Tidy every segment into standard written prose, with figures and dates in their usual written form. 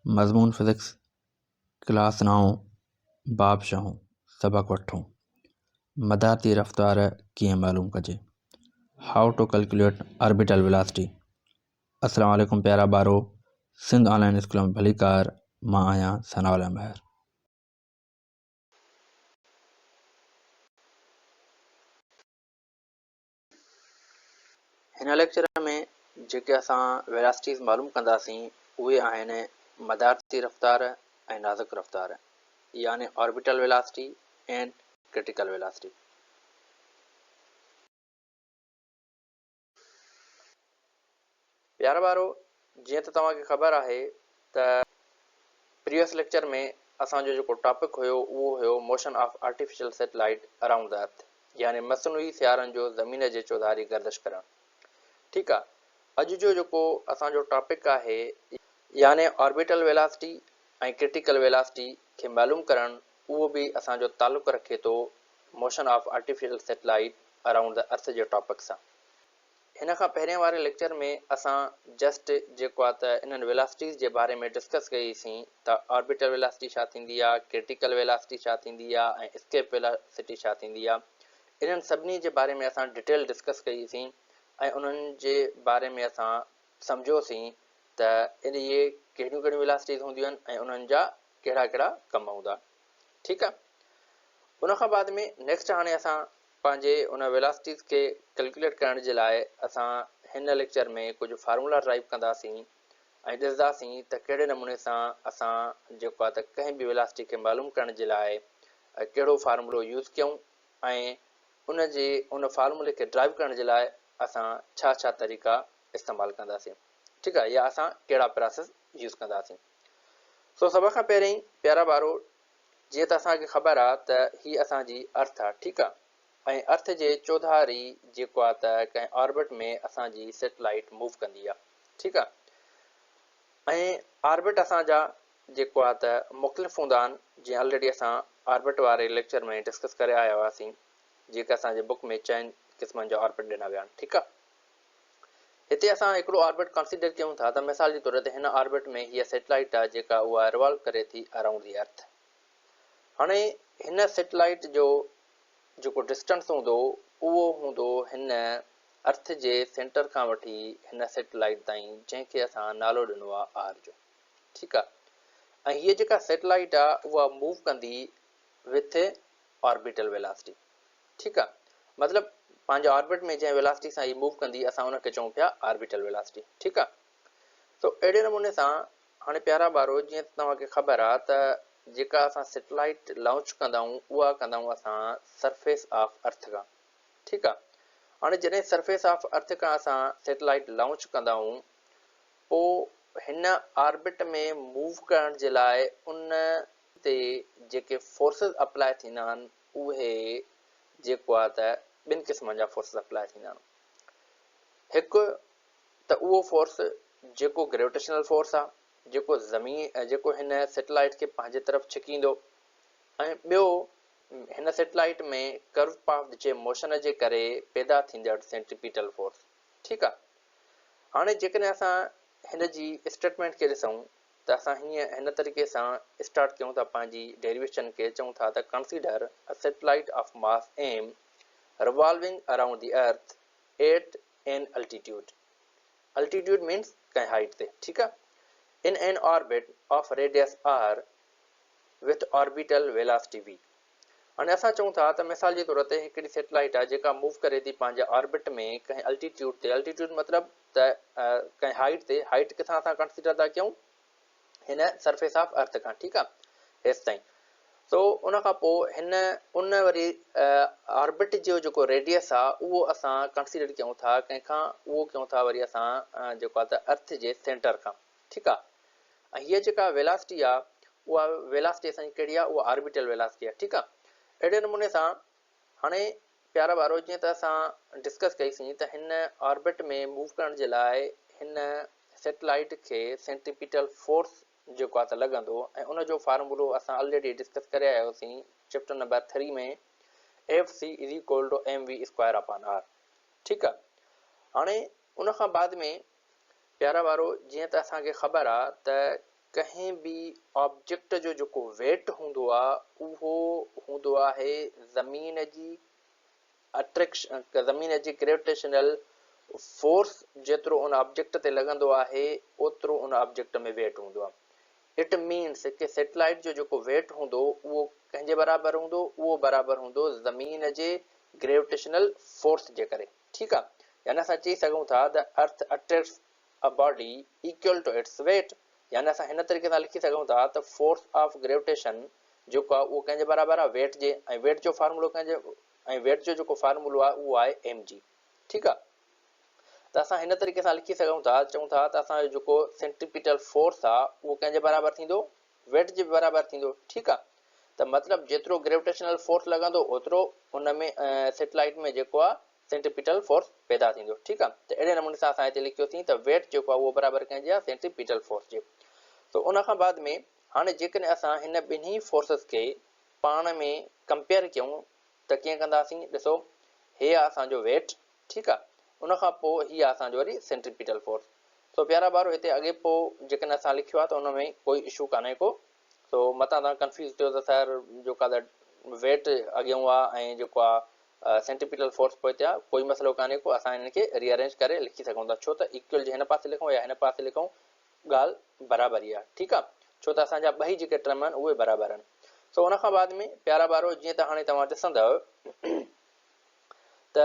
मज़मून physics class 9 बाब शहूं सबक वठूं। मदारती रफ़्तार कीअं मालूम कजे। हाउ टू कैलकुलेट ऑर्बिटल वेलोसिटी। अस्सलाम वालेकुम प्यारा ॿारो, सिंध ऑनलाइन स्कूल में भलीकार। मां आहियां सनाउल्ला महर। हिन लेक्चर में जेके असां वेलोसिटीज़ मालूम कंदासीं उहे आहिनि मदारती रफ़्तार ऐं नाज़ुक रफ़्तार, यानी orbital velocity and critical velocity. प्यारा ॿारो, जीअं त तव्हांखे ख़बर आहे त प्रीवियस लेक्चर में असांजो जेको टॉपिक हुयो उहो हुयो motion of artificial satellite around the earth, यानी मसनूई सियारनि जो ज़मीन जे चौधारी गर्दिश करणु। ठीकु आहे, अॼु जो जेको असांजो टॉपिक आहे यानी ऑर्बिटल वेलोसिटी ऐं क्रिटिकल वेलोसिटी खे मालूम करणु, उहो बि असांजो तालुक़ु रखे थो motion of artificial satellite around the earth J topic सां। हिन खां पहिरें वारे लेक्चर में असां जस्ट जेको आहे त इन्हनि वेलोसिटीज़ जे बारे में डिस्कस कईसीं त ऑर्बिटल वेलोसिटी छा थींदी आहे, क्रिटिकल वेलोसिटी छा थींदी आहे ऐं एस्केप वेलोसिटी छा थींदी आहे। इन्हनि सभिनी जे बारे में असां डिटेल डिस्कस कईसीं ऐं उन्हनि जे बारे में असां सम्झोसीं त इहे कहिड़ियूं कहिड़ियूं वेलोसिटीज़ हूंदियूं आहिनि ऐं उन्हनि जा कहिड़ा कहिड़ा कम हूंदा। ठीकु आहे, उनखां बाद में नेक्स्ट हाणे असां पंहिंजे उन वेलोसिटीज़ खे कैलकुलेट करण जे लाइ असां हिन लेक्चर में कुझु फार्मूला ड्राइव कंदासीं ऐं ॾिसंदासीं त कहिड़े नमूने सां असां जेको आहे त कंहिं बि वेलोसिटी खे मालूम करण जे लाइ कहिड़ो फार्मूलो यूज़ कयूं ऐं उन फार्मूले खे ड्राइव करण जे लाइ असां छा छा तरीक़ा इस्तेमालु कंदासीं। ठीकु आहे, या असां कहिड़ा प्रोसेस यूज़ कंदासीं। सो सभ खां पहिरीं प्यारा ॿारो, जीअं त असांखे ख़बर आहे त हीअ असांजी अर्थ आहे। ठीकु आहे, ऐं अर्थ जे चौधारी जेको आहे त कंहिं ऑर्बिट में असांजी सैटेलाइट मूव कंदी आहे। ठीकु आहे, ऐं ऑर्बिट असांजा जेको आहे त मुख़्तलिफ़ हूंदा आहिनि, जीअं ऑलरेडी असां ऑर्बिट वारे लेक्चर में डिस्कस करे आया हुआसीं, जेके असांजे बुक में 4 क़िस्मनि जा ऑर्बिट ॾिना विया आहिनि। ठीकु आहे, हिते असां हिकिड़ो ऑर्बिट कंसीडर कयूं था त मिसाल जे तौर ते हिन ऑर्बिट में हीअ सैटेलाइट आहे जेका उहा रिवॉल्व करे थी अराउंड दी अर्थ। हाणे हिन सैटेलाइट जो जेको डिस्टेंस हूंदो उहो हूंदो हिन अर्थ जे सेंटर खां वठी हिन सैटेलाइट ताईं, जंहिंखे असां नालो ॾिनो आहे आर जो। ठीकु आहे, ऐं हीअ जेका सैटेलाइट आहे उहा मूव कंदी विथ ऑर्बिटल वेलोसिटी। ठीकु आहे, मतिलबु पंहिंजे ऑर्बिट में जंहिं वेलोसिटी सां हीअ मूव कंदी असां उनखे चऊं पिया ऑर्बिटल वेलोसिटी। ठीकु आहे, तो अहिड़े नमूने सां हाणे प्यारा ॿारो, जीअं तव्हांखे ख़बर आहे त जेका असां सैटेलाइट लॉन्च कंदाऊं उहा कंदाऊं असां सरफेस ऑफ अर्थ खां। ठीकु आहे, हाणे जॾहिं सरफेस ऑफ अर्थ खां असां सैटेलाइट लॉन्च कंदाऊं, पोइ हिन ऑर्बिट में मूव करण जे लाइ उन ते जेके फोर्सिस अप्लाई थींदा आहिनि उहे जेको आहे त 2 क़िस्मनि जा फोर्सिस अप्लाई थींदा आहिनि। हिकु त उहो फोर्स जेको ग्रेविटेशनल फोर्स आहे, जेको हिन सैटेलाइट खे पंहिंजे तरफ़ छिकींदो, ऐं ॿियो हिन सैटेलाइट में कर्व पाथ जे मोशन जे करे पैदा थींदड़ सेंट्रीपिटल फोर्स। ठीकु आहे, हाणे जेकॾहिं असां हिन जी स्टेटमेंट खे ॾिसूं त असां हिन तरीक़े सां स्टार्ट कयूं था पंहिंजी डेरिवेशन खे। चऊं था त consider a satellite of mass M revolving around the earth at an altitude. Altitude means कंहिं हाइट ते। ठीकु आहे, in an orbit of radius r with orbital velocity v। हाणे असां चऊं था त मिसाल जे तौर ते हिकिड़ी सैटेलाइट आहे जेका मूव करे थी पंहिंजे ऑर्बिट में कंहिं अल्टीट्यूड ते। अल्टीट्यूड मतिलबु त कंहिं हाइट ते। हाइट किथां असां कंसीडर था कयूं, हिन सरफेस ऑफ अर्थ खां। ठीकु आहे, हेसि ताईं। सो उन खां पोइ उन वरी ऑर्बिट जो जेको रेडियस आहे उहो असां कंसीडर कयूं था कंहिंखां, उहो कयूं था वरी असां जेको आहे त अर्थ जे सेंटर खां। ठीकु आहे, ऐं हीअ जेका वेलोसिटी आहे उहा वेलोसिटी असांजी कहिड़ी आहे, उहा ऑर्बिटल वेलोसिटी आहे। ठीकु आहे, अहिड़े नमूने सां हाणे प्यारा ॿारो, जीअं त असां डिस्कस कईसीं त हिन ऑर्बिट में मूव करण जे लाइ हिन सैटेलाइट खे सेंट्रीपिटल फोर्स जेको आहे त लॻंदो, ऐं उनजो फार्मूलो असां ऑलरेडी डिस्कस करे आया हुआसीं चैप्टर नंबर 3 में, FC = mv²/r। ठीकु आहे, हाणे उन खां बाद में प्यारा ॿारो, जीअं त असांखे ख़बर आहे त कंहिं बि ऑब्जेक्ट जो जेको वेट हूंदो आहे उहो हूंदो आहे ज़मीन जी अट्रैक्शन, ज़मीन जी ग्रेविटेशनल फोर्स जेतिरो उन ऑब्जेक्ट ते लॻंदो आहे ओतिरो उन ऑब्जेक्ट में वेट हूंदो आहे। इट मीन्स कि सैटेलाइट जो जेको वेट हूंदो उहो कंहिंजे बराबरि हूंदो, उहो बराबरि हूंदो ज़मीन जे ग्रेविटेशनल फोर्स जे करे। ठीकु आहे, यानी असां चई सघूं था the earth attracts a body equal to its weight, यानी असां हिन तरीक़े सां लिखी सघूं था त फोर्स ऑफ ग्रेविटेशन जेको आहे उहो कंहिंजे बराबरि आहे, वेट जे, ऐं वेट जो फार्मूलो कंहिंजे, ऐं वेट जो जेको फार्मूलो आहे उहो आहे एम जी। ठीकु आहे, त असां हिन तरीक़े सां लिखी सघूं था, चऊं था त असांजो जेको सेंट्रीपिटल फोर्स आहे उहो कंहिंजे बराबरि थींदो, वेट जे बराबरि थींदो। ठीकु आहे, त मतिलबु जेतिरो ग्रेविटेशनल फोर्स लॻंदो ओतिरो उन में सैटेलाइट में जेको आहे सेंट्रीपिटल फोर्स पैदा थींदो। ठीकु आहे, त अहिड़े नमूने सां असां हिते लिखियोसीं त वेट जेको आहे उहो बराबरि कंहिंजे आहे, सेंट्रीपिटल फोर्स जे। त उन खां बाद में हाणे जेकॾहिं असां हिन ॿिन्ही फोर्सिस खे पाण में कंपेयर कयूं त कीअं कंदासीं, ॾिसो हे आहे असांजो वेट। ठीकु आहे, उन खां पोइ हीअ आहे असांजो वरी सेंट्रीपिटल फोर्स। सो प्यारा ॿारो हिते अॻे पोइ जेकॾहिं असां लिखियो आहे त उन में कोई इशू कान्हे को। सो मतां तव्हां कंफ्यूज़ थियो त सर जेका त वेट अॻियां आहे ऐं जेको आहे सेंट्रीपिटल फोर्स पोइ आहे, कोई मसइलो कान्हे को, असां हिन खे रीअरेंज करे लिखी सघूं था, छो त इक्वल जे हिन पासे लिखूं या हिन पासे लिखूं ॻाल्हि बराबरि ई आहे। ठीकु आहे, छो त असांजा ॿई जेके टर्म आहिनि उहे बराबरि आहिनि। सो उन खां बाद में प्यारा ॿारो जीअं त हाणे तव्हां ॾिसंदव त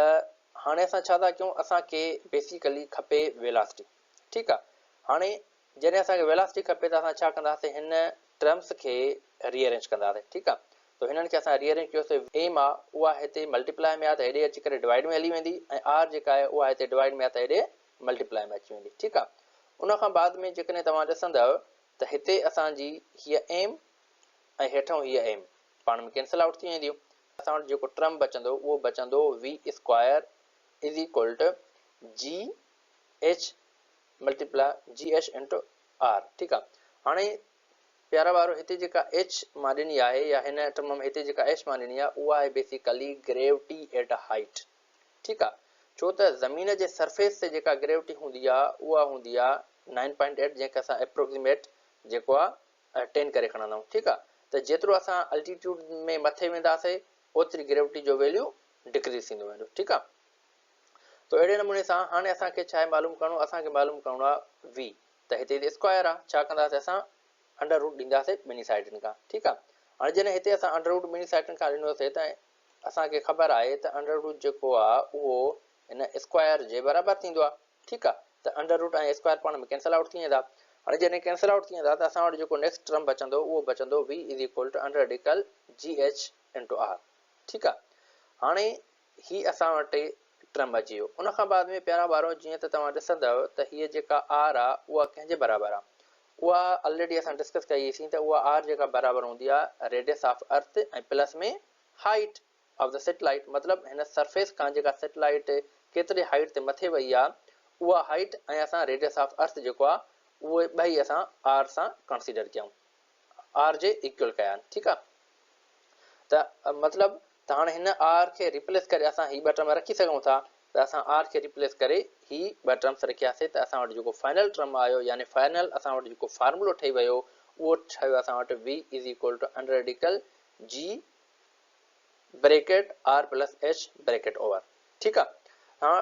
हाणे असां छा था कयूं, असांखे बेसिकली खपे वेलासिटी। ठीकु आहे, हाणे जॾहिं असांखे वेलासिटी खपे त असां छा कंदासीं, हिन टर्म्स खे रीअरेंज कंदासीं। ठीकु आहे, त हिननि खे असां रीअरेंज कयोसीं, एम आहे उहा हिते मल्टीप्लाई में आहे त हेॾे अची करे डिवाइड में हली वेंदी, ऐं आर जेका आहे उहा हिते डिवाइड में आहे त हेॾे मल्टीप्लाई में अची वेंदी। ठीकु आहे, उन खां बाद में जेकॾहिं तव्हां ॾिसंदव त हिते असांजी हीअ एम ऐं हेठों हीअ एम पाण में कैंसल आउट थी वेंदियूं। असां वटि जेको टर्म बचंदो उहो बचंदो V square is equal to G H multiply G H into R. ठीकु आहे, हाणे प्यारा ॿारो हिते जेका एच मां ॾिनी आहे या हिन टर्म में हिते जेका एच मां ॾिनी आहे उहा आहे बेसिकली ग्रेविटी एट हाइट। ठीकु आहे, छो त ज़मीन जे सरफेस ते जेका ग्रेविटी हूंदी आहे उहा हूंदी आहे 9.8, जंहिंखे असां एप्रोक्सीमेट जेको आहे 10 करे खणंदा आहियूं। ठीकु आहे, त जेतिरो असां अल्टीट्यूड में मथे वेंदासीं ओतिरी ग्रेविटी जो वैल्यू डिक्रीज़ थींदो वेंदो। ठीकु आहे, त अहिड़े नमूने सां हाणे असांखे छा आहे मालूम करिणो, असांखे मालूम करिणो आहे वी, त हिते स्क्वायर आहे, छा कंदासीं असां अंडर रूट ॾींदासीं ॿिन्ही साइडनि खां। ठीकु आहे, हाणे जॾहिं हिते असां अंडर रूट ॿिन्ही साइडनि खां ॾिनोसीं त असांखे ख़बर आहे त अंडर रूट जेको आहे उहो हिन स्क्वायर जे बराबरि थींदो आहे। ठीकु आहे, त अंडर रूट ऐं स्क्वायर पाण में कैंसल आउट थी वेंदा। हाणे जॾहिं कैंसल आउट थी वेंदा त असां वटि जेको नेक्स्ट टर्म बचंदो उहो बचंदो V is equal to under radical G H into R. ठीकु आहे, हाणे ही असां वटि टर्म अची वियो। उन खां बाद में प्यारा ॿारो जीअं त तव्हां ॾिसंदव त हीअ जेका आर आहे उहा कंहिंजे बराबरि आहे, उहा ऑलरेडी असां डिस्कस कईसीं त उहा आर जेका बराबरि हूंदी आहे रेडियस ऑफ अर्थ ऐं प्लस में हाइट ऑफ द सैटेलाइट, मतिलबु हिन सरफेस खां जेका सैटेलाइट केतिरे हाइट ते मथे वई आहे उहा हाइट ऐं असां रेडियस ऑफ अर्थ जेको आहे उहे ॿई असां आर सां कंसीडर कयूं, आर जे इक्वल कया आहिनि। ठीकु आहे, त मतिलबु त हाणे हिन आर खे रिप्लेस करे असां ही ॿ टर्म रखी सघूं था, त असां आर खे रिप्लेस करे ही ॿ टर्म्स रखियासीं त असां वटि जेको फाइनल टर्म आयो यानी फाइनल असां वटि जेको फार्मूलो ठही वियो उहो ठहियो असां वटि V is equal to under radical G bracket R plus H bracket over. ठीकु आहे, हा,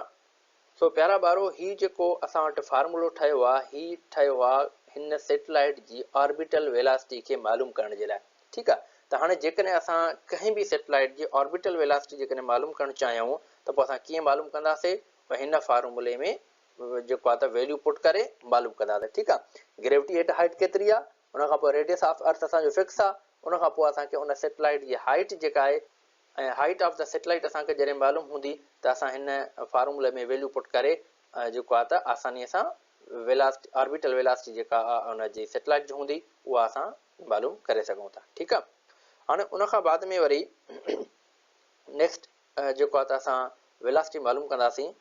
सो प्यारा ॿारो ही जेको असां वटि फार्मूलो ठहियो आहे ही ठहियो आहे हिन सैटेलाइट जी ऑर्बिटल वेलासिटी खे मालूम करण जे लाइ। ठीकु आहे, त हाणे जेकॾहिं असां कंहिं बि सैटेलाइट जी ऑर्बिटल वेलासिटी जेकॾहिं मालूम करणु चाहियूं त पोइ असां कीअं मालूम कंदासीं, हिन फार्मूले में जेको आहे त वैल्यू पुट करे मालूम कंदासीं। ठीकु आहे, ग्रेविटी एट हाइट केतिरी आहे, उन खां पोइ रेडियस ऑफ अर्थ असांजो फिक्स आहे, उन खां पोइ असांखे उन सैटेलाइट जी हाइट जेका आहे ऐं हाइट ऑफ द सैटेलाइट असांखे जॾहिं मालूम हूंदी त असां हिन फार्मूले में वैल्यू पुट करे जेको आहे त आसानीअ सां वेलासिटी ऑर्बिटल वेलासिटी जेका हुनजी सैटेलाइट जी हूंदी उहा असां मालूम करे सघूं था। ठीकु आहे, हाणे उन खां बाद में वरी नेक्स्ट जेको आहे त असां वेलासिटी मालूम कंदासीं।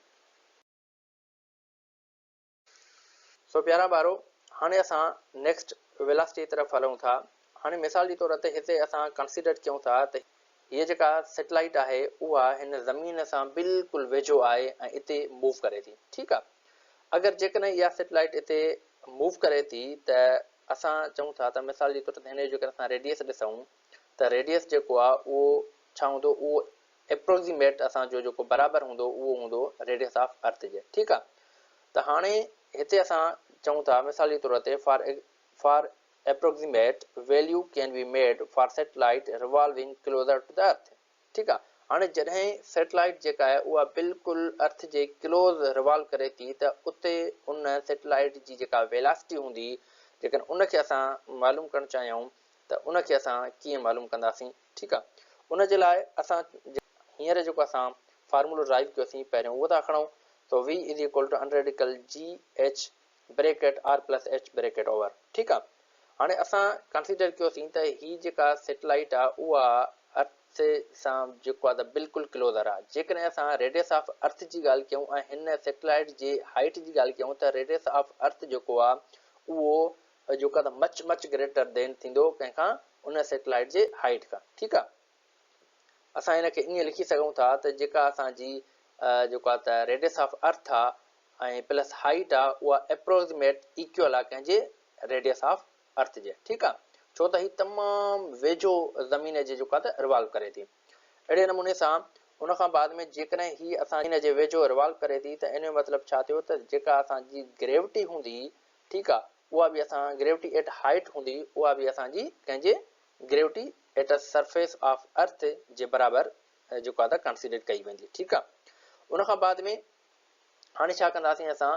सो प्यारा ॿारो हाणे असां नेक्स्ट वेलासिटी तरफ़ हलूं था। हाणे मिसाल जे तौर ते हिते असां कंसीडर कयूं था त हीअ जेका सैटेलाइट आहे उहा हिन ज़मीन सां बिल्कुलु वेझो आहे ऐं हिते मूव करे थी। ठीकु आहे, अगरि जेकॾहिं इहा सैटेलाइट हिते मूव करे थी त असां चऊं था त मिसाल जे तौर ते हिन जो जेकर असां रेडियस ॾिसूं त रेडियस जेको आहे उहो छा हूंदो, उहो एप्रोक्सीमेट असांजो जेको बराबरि हूंदो उहो हूंदो रेडियस ऑफ अर्थ जे। ठीकु आहे, त हाणे हिते असां चऊं था मिसाल जे तौर ते for approximate value can be made for satellite revolving closer to the earth. ठीकु आहे, हाणे जॾहिं सैटेलाइट जेका आहे उहा बिल्कुलु अर्थ जे क्लोज़ रिवॉल्व करे थी त उते उन सैटेलाइट जी जेका वेलासिटी हूंदी, जेकॾहिं उनखे असां मालूम करणु चाहियूं त उनखे असां कीअं मालूम कंदासीं। ठीकु आहे, उन जे लाइ असां हींअर जेको असां फार्मूलो ड्राइव कयोसीं पहिरियों उहो था खणूं, तो v is equal to under radical G H bracket R plus H bracket over. ठीकु आहे, हाणे असां कंसीडर कयोसीं त हीअ जेका सैटेलाइट आहे उहा अर्थ सां जेको आहे त बिल्कुलु क्लोज़र आहे। जेकॾहिं असां रेडियस ऑफ अर्थ जी ॻाल्हि कयूं ऐं हिन सैटेलाइट जे हाइट जी ॻाल्हि कयूं त रेडियस ऑफ अर्थ जेको आहे उहो जेको आहे त मच मच ग्रेटर देन थींदो कंहिंखां उन सैटेलाइट जे हाइट खां। ठीकु आहे, असां हिनखे ईअं लिखी सघूं था त जेका असांजी जेको आहे त रेडियस ऑफ अर्थ आहे ऐं प्लस हाइट आहे उहा एप्रोक्सीमेट इक्वल आहे कंहिंजे रेडियस ऑफ अर्थ जे। ठीकु आहे, छो त हीअ तमामु वेझो ज़मीन जे जेको आहे त रिवॉल्व करे थी। अहिड़े नमूने सां उन खां बाद में जेकॾहिं हीअ असां इन जे वेझो रिवॉल्व करे थी त इन जो मतिलबु छा थियो त जेका असांजी ग्रेविटी हूंदी, ठीकु आहे, उहा बि असां ग्रेविटी एट हाइट हूंदी, उहा बि असांजी कंहिंजे gravity at a surface of earth जे बराबरि जेको आहे त कंसीडर कई वेंदी। ठीकु आहे, उन खां बाद में हाणे छा कंदासीं, असां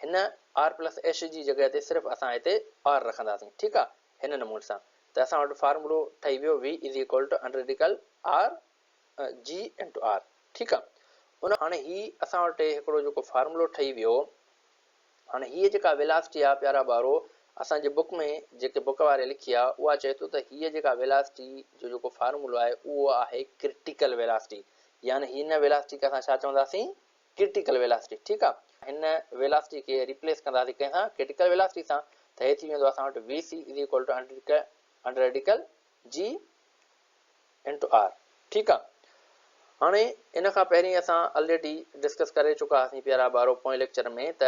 हिन आर प्लस एच जी जॻह ते सिर्फ़ु असां हिते आर रखंदासीं। ठीकु आहे, हिन नमूने सां त असां वटि फार्मूलो ठही वियो v is equal to under radical R G into R. ठीकु आहे, उन हाणे हीअ असां वटि हिकिड़ो जेको फार्मूलो ठही वियो। हाणे हीअ जेका वेलासिटी आहे प्यारा ॿारो, असांजे बुक में जेके बुक वारे लिखी आहे उहा चए थो त हीअ जेका वेलासिटी जो जेको फार्मूलो आहे उहो आहे क्रिटिकल वेलासिटी, यानी हिन वेलासिटी खे असां छा चवंदासीं, क्रिटिकल वेलासिटी। ठीकु आहे, हिन वेलासिटी खे रिप्लेस कंदासीं कंहिंसां, क्रिटिकल वेलासिटी सां, त हे थी वेंदो असां वटि V C is equal to under radical G into R. ठीकु आहे, हाणे इन खां पहिरीं असां ऑलरेडी डिस्कस करे चुका हुआसीं प्यारा ॿारो पोएं लेक्चर में त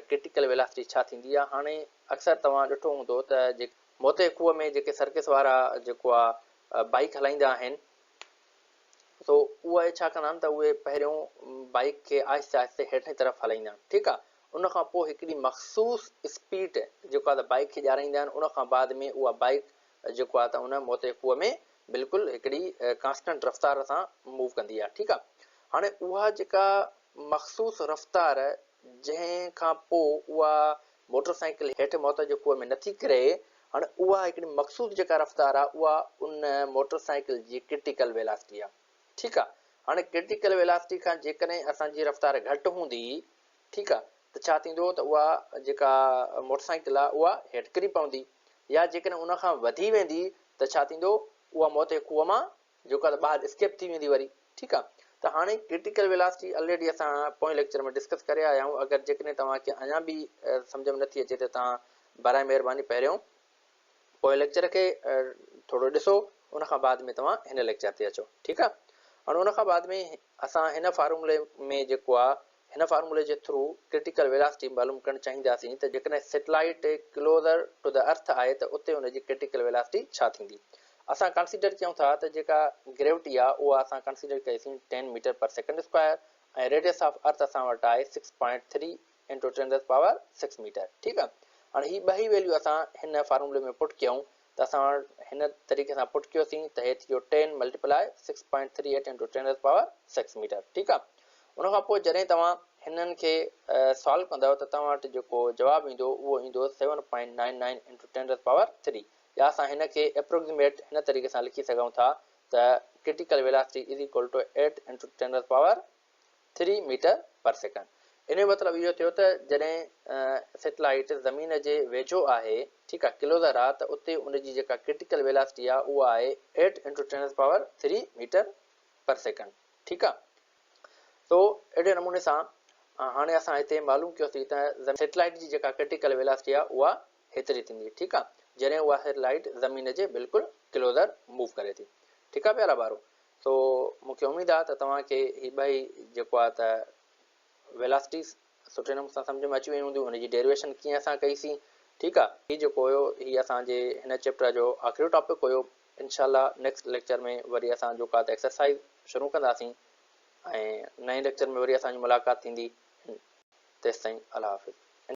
क्रिटिकल वेलासिटी छा थींदी आहे। हाणे अक्सर तव्हां ॾिठो हूंदो त मोते खूह में जेके सर्कस वारा जेको आहे बाइक हलाईंदा आहिनि, तो उहे छा कंदा आहिनि त उहे पहिरियों बाइक खे आहिस्ते आहिस्ते हेठि तरफ़ हलाईंदा आहिनि। ठीकु आहे, उन खां पोइ हिकिड़ी मख़सूस स्पीड जेको आहे त बाइक खे ॾियाराईंदा आहिनि, उन खां बाद में उहा बाइक जेको आहे त उन मोते खूह में बिल्कुलु हिकिड़ी कांस्टेंट रफ़्तार सां मूव कंदी आहे। ठीकु आहे, हाणे उहा जेका मख़सूस रफ़्तार जंहिं खां पोइ उहा मोटरसाइकिल हेठि मौत जे खूह में नथी किरे, हाणे उहा हिकिड़ी मख़सूस जेका रफ़्तार आहे उहा उन मोटरसाइकिल जी क्रिटिकल वेलासिटी आहे। ठीकु आहे, हाणे क्रिटिकल वेलासिटी खां जेकॾहिं असांजी रफ़्तार घटि हूंदी, ठीकु आहे, त छा थींदो त उहा जेका मोटरसाइकिल आहे उहा हेठि किरी पवंदी, या जेकॾहिं उन खां वधी वेंदी त छा थींदो, उहा मोते खूह मां जेको आहे त ॿाहिरि स्केप थी वेंदी वरी। ठीकु आहे, त हाणे क्रिटिकल वेलासिटी ऑलरेडी असां पोएं लेक्चर में डिस्कस करे आया आहियूं। अगरि जेकॾहिं तव्हांखे अञा बि सम्झ में नथी अचे त तव्हां बराए महिरबानी पहिरियों पोएं लेक्चर खे थोरो ॾिसो, उन खां बाद में तव्हां हिन लेक्चर ते अचो। ठीकु आहे, हाणे उन खां बाद में असां हिन फार्मूले में जेको आहे हिन फार्मूले जे थ्रू क्रिटिकल वेलासिटी मालूम करणु चाहींदासीं त जेकॾहिं satellite closer to the earth आहे त उते हुनजी क्रिटिकल वेलासिटी छा थींदी। असां कंसीडर कयूं था त जेका ग्रेविटी आहे उहा असां कंसीडर कईसीं 10 मीटर पर सेकेंड स्क्वायर ऐं रेडियस ऑफ अर्थ असां वटि आहे 6.3 इंटू 10⁻6 मीटर। ठीकु आहे, हाणे हीअ ॿई वैल्यू असां हिन फार्मूले में पुट कयूं त असां हिन तरीक़े सां पुट कयोसीं त हे थी वियो 10 मल्टीप्लाई 6.38 इंटू 10⁻6 मीटर। ठीकु आहे, उन खां पोइ जॾहिं तव्हां हिननि खे सॉल्व कंदव त तव्हां वटि जेको जवाबु ईंदो उहो ईंदो 7.99 इंटू 10⁻3, या असां हिन खे एप्रोक्सीमेट हिन तरीक़े सां लिखी सघूं था त critical velocity is equal to 8 into 10⁻3 meter पर सेकेंड। इन जो मतिलबु इहो थियो त जॾहिं सैटेलाइट ज़मीन जे वेझो आहे, ठीकु आहे, क्लोज़र आहे, त उते उनजी जेका क्रिटिकल वेलासिटी आहे उहा आहे 8 इंटू 10⁻3 मीटर पर सेकेंड। ठीकु आहे, तो अहिड़े नमूने सां हाणे असां हिते मालूम कयोसीं त सैटेलाइट जी जेका क्रिटिकल वेलासिटी आहे उहा हेतिरी थींदी। ठीकु आहे, जॾहिं उहा सैटेलाइट ज़मीन जे बिल्कुलु क्लोज़र मूव करे थी। ठीकु आहे प्यारा ॿारो, तो मूंखे उमेदु आहे त तव्हांखे हीअ ॿई जेको आहे त वेलासिटीज़ सुठे नमूने सां सम्झ में अची वई हूंदियूं। हुनजी डेरिवेशन कीअं असां कईसीं ठीकु आहे। हीउ जेको हुयो हीउ असांजे हिन चैप्टर जो आख़िरी टॉपिक हुयो। इनशाला नेक्स्ट लेक्चर में वरी असां जो का त एक्सरसाइज़ शुरू कंदासीं ऐं नए लेक्चर में वरी असांजी मुलाक़ात थींदी। तेसिताईं अल्लाह हाफ़िज़।